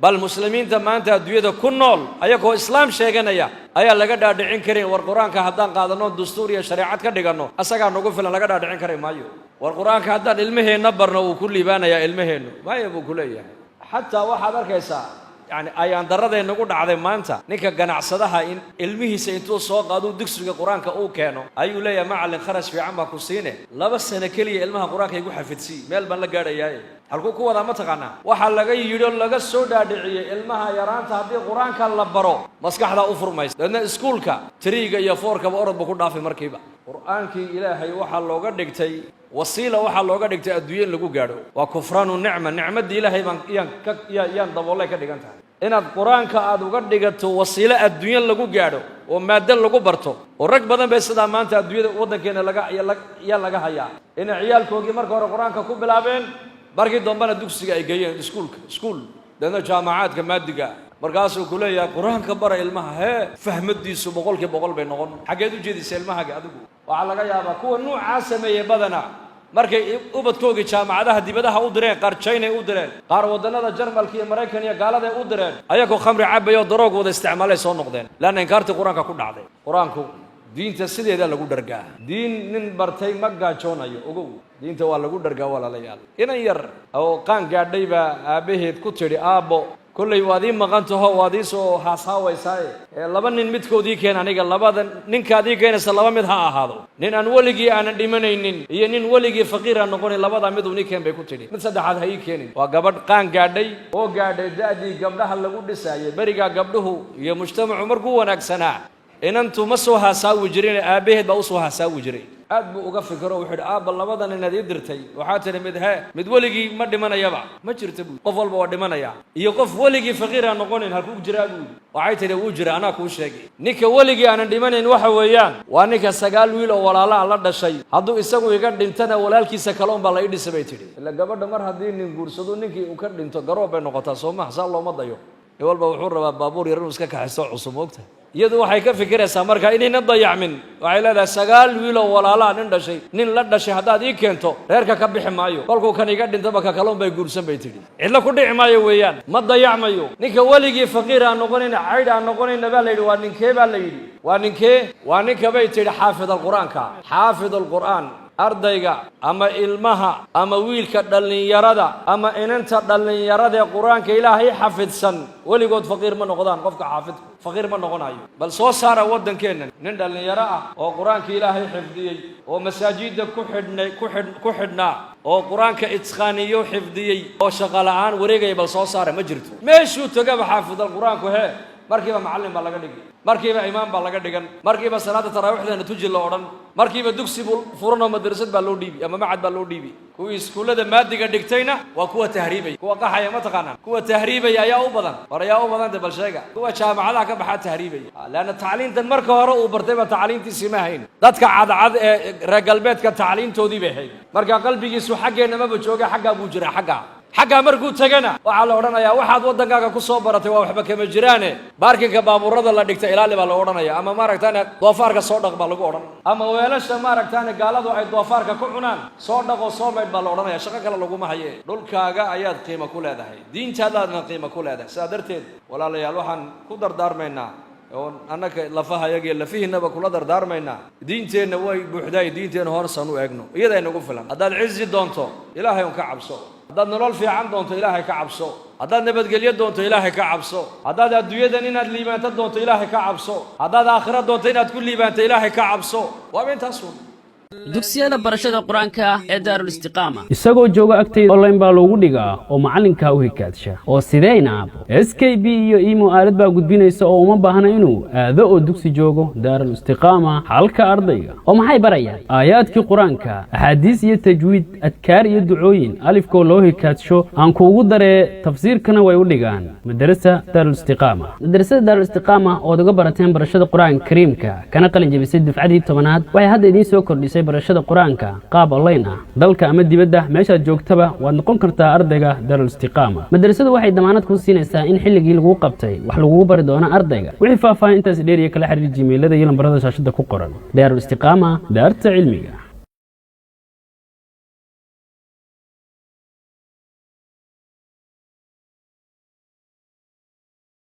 bal muslimiinta maanta adduunyada ku nool ayagoo islaam sheeganaya ayaa laga dhaadhicin karin war quraanka haddaan qaadano dastuur iyo shariicad ka dhigano asaga nagu filan laga dhaadhicin karin maayo war quraanka haddaan ilmaheena barno uu ku liibaanaya ilmaheenu maayo buu ku leeyahay xataa waxaad arkaysaa يعني أيان درده نقول عذاب مانتا نيكا جناع صدها إن علمه سينتو سوق قادو دكسر القرآن كأو كانوا أيو لا يا معلم خرج في عمها كوسينه لا بس أنا كلي علمها القرآن كيقول حفظي مال بن لقى رياي هلكو كوا ذا ما تقنا وحال لقى يدل لقى السودا دعية علمها يران تهدي القرآن كلا برو مسكح لا أفر مايس لأن سكول كا تريجا يفور كبأرض بكون في مركبة القرآن كي إلهي وحال لقى دكتي وسيلة وحال لقى دكتي الدنيا لقوا جارو وكفران النعمة نعمة دي إلهي من يان ضبولك دكانتها إن القرآن كأدو قد دكتو وسيلة الدنيا لقوا جارو ومادة لقوا برتو وركب بدن بس ده ما أنت الدنيا وده كنا لقى يلا هيا إن عيال كوجي مركوا القرآن ككوب بلابين بركي دومنا دوكسي جايين سكول لأن جامعات كمادة مركاسو كله يا قرآن كبر علمها هي فهمت دي سبقول كبقول بينهم حاجات جدي سلمها قاعدو وعلى جايا بكو نوع عاصمة يبدنا markay ubadkooga jaamacadaha dibadaha u direen qaar China u direen qaar wadannada Jarmalka iyo Mareykanka iyo gaalada u direen ayagoo khamri cabayo daroog wada isticmaalay soo noqdeen laana inkaarta quraanka ku dhacday quraanku diinta sideeda lagu dhargaa diin nin bartay ma gaajoonayo ogow diinta waa lagu dhargaa walaalayaal inan yar oo qaan gaadhay ba aabaheed ku tiri aabo كل يوادي مغنته وادي سو حاساوي ساي لبن متكودي كان أنيق لبادن نين كادي كان سلام مدها هذا نين أنولجي أنا ديمنين هي نين ولجي فقير أنا نقول لبادا مدوني كان بيكوتشي مثل هذا هي كاني وقبل كان قاعدي هو قاعد دادي قبلها اللي قد ساي بريقا قبله هي مجتمع عمر قوة نكسنا إن أنتم مسوها ساوي جرين أبيه بوسوها ساوي جرين أب وقف كرو وحد أب لبادن إن ذي درتي وحاتنا مدها مدولجي ما دمنا يبع ما ترتبو قفل بوا دمنا يا يقف ولجي فقير أنا نقول إن هالكوك جرابو وعيتنا وجرا أنا كوشاقي نيك ولجي أنا دمنا إن وحويان وانيك سجال ويلا ولا لا على هذا الشيء هذا يسوي يقعد دمتنا ولا الكي سكالون بالله يدي سبيتري إلا قبل دمر هذين نقول صدق نيك وكرد أنت قرب نقطة سوما حصل الله ما ضيو يقول بوحور بابور يرمس كك حسوا عصم وقتها يدو waxay ka fikiraysaa marka inayna dayacmin waxay leedahay sagaal wiil oo walaala nin dhashay nin la dhashay hadaad ii keento reerka ka bixi maayo kolku kan iga dhintaba ka kaloon bay guursan bay tiri cidla ku dhici maayo weeyaan ma dayacmayo ninka waligii faqiir aan noqonayna cayd aan noqonayna baa la yiri waa ninkee baa la yiri waa ninka bay tiri xaafid alquraanka xaafid alquraan ardayga ama ilmaha ama wiilka dhalinyarada ama inanta dhalinyarada quraanka ilaahay xafidsan waligood faqiir ma noqdaan qofka xaafid faqiir ma noqonayo bal soo saara wadankeena nin dhalinyaro ah oo quraanka ilaahay xifdiyay oo masaajida ku xidhnaa oo quraanka itqaaniyo xifdiyay oo shaqo la'aan wareegay bal soo saara ma jirto meeshuu tagaba xaafid alquraanku he markiiba macallin baa laga dhigay markiiba imaam baa laga dhigan markiiba salaada taraawixda tuji la oran markiiba dugsi furano madrasad baa loo dhiibi ama macad baa loo dhiibi kuwii iskuulada maadiga dhigtayna waa kuwa tahriibay kuwa qaxaya ma taqaanaan kuwa tahriibay ayaa u badan bal sheega kuwa jaamacadaha ka baxa tahriibay laana tacliintan marka hore uu bartay ba tacliintiisa ma hayn dadka cadcad ee reer galbeedka tacliintoodii bay hayn marka qalbigiisu xaggeena ma jooga xagga buu jira xagga markuu tagana waxa la oranayaa waxaad wadankaaga ku soo baratay waa waxba kama jiraane baarkinka baabuurada la dhigtay ilaali baa la oranayaa ama maaragtaan doofaarka soo dhaq baa lagu oran ama weelasha maaragtaan gaaladu ay doofaarka ku cunaan soo dhaqo soo meed baa la oranayaa shaqo kale lagu ma haye dhulkaaga ayaad qiimo ku leedahay diintaadaadna qiimo ku leedahay saadarteed walaalayaal waxaan ku dardaarmaynaa oo annaka lafaha yaga lafihiinaba kula dardaarmaynaa diinteena way buuxday diinteena hoorsan u eegno iyada inagu filan hadaad cizi doonto ilaahay ka cabso hadaad nolol fiican doonto ilaahay ka cabso hadaad nabadgelyo doonto ilaahay ka cabso hadaad adduunyadan inaad liibaanto doonto ilaahay ka cabso hadaad aakhira doonto inaad ku liibaanto ilaahay ka cabso waa intaas dugsiyada barashada quraanka ee Daarul Istiqaama isagoo jooga agtay online baa loogu dhigaa oo macalinka u hikaadsha oo sideen aabo SKB iyo imo aalad baa gudbinaysa oo uma baahna inuu aado oo dugsi joogo Daarul Istiqaama halka ardayga oo maxay barayaan aayaadkii quraanka ahadiis iyo tajwiid adkaar iyo ducooyin alifko loo hikaadsho aan kuugu daree tafsiirkana way u dhigaan madrasa Daarul Istiqaama madrasada Daarul Istiqaama oo uga barateen barashada quraanka kariimka kana qalin jabisay dufcadii 10aad waxay hadda idin soo kordhisay barashada quraanka qaab online ah dalka ama dibadda meesha joogtaba waad noqon kartaa ardayga Daarul Istiqaama madrasadu waxay damaanad ku siinaysaa in xilligii lagu qabtay wax lagu bari doono ardayga wixii faahfaahintaas dheer iyo kala xiriir Gmailada iyo lambarada shaashada ku qoran Daarul Istiqaama daarta cilmiga